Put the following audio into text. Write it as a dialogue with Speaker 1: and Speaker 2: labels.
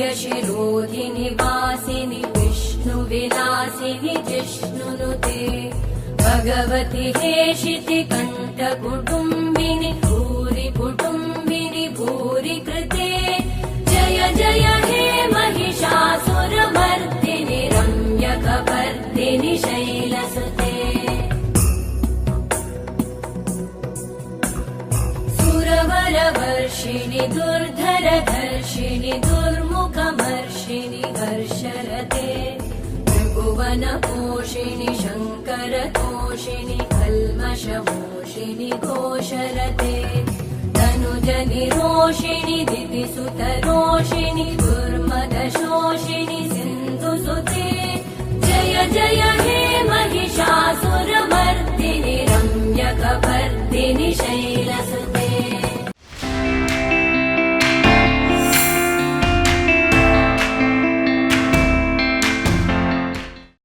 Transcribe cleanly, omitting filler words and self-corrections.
Speaker 1: वरविन्द्यशिरोधिनि वासिनि विष्णुविलासिनि जिष्णुनुते भगवति हेशिति कण्ठकुटुम्बिनि भूरि कुटुम्बिनि भूरि कृते जय जय हे महिषासुरमर्दिनि रम्यकपर्दिनि शैलसुते सुरवरवर्षिणि दुर्धरधर्षिणि दुर्मुखमर्षिणि हर्षरते त्रिभुवनपोषिणि शङ्करतोषिणि कल्मषमोषिणि घोषरते तनुजनिरोषिणि दितिसुतरोषिणि दुर्मदशोषिणि सिन्धुसुते जय जय हे महिषासुरमर्दिनि रम्यकपर्दिनि शैलसुते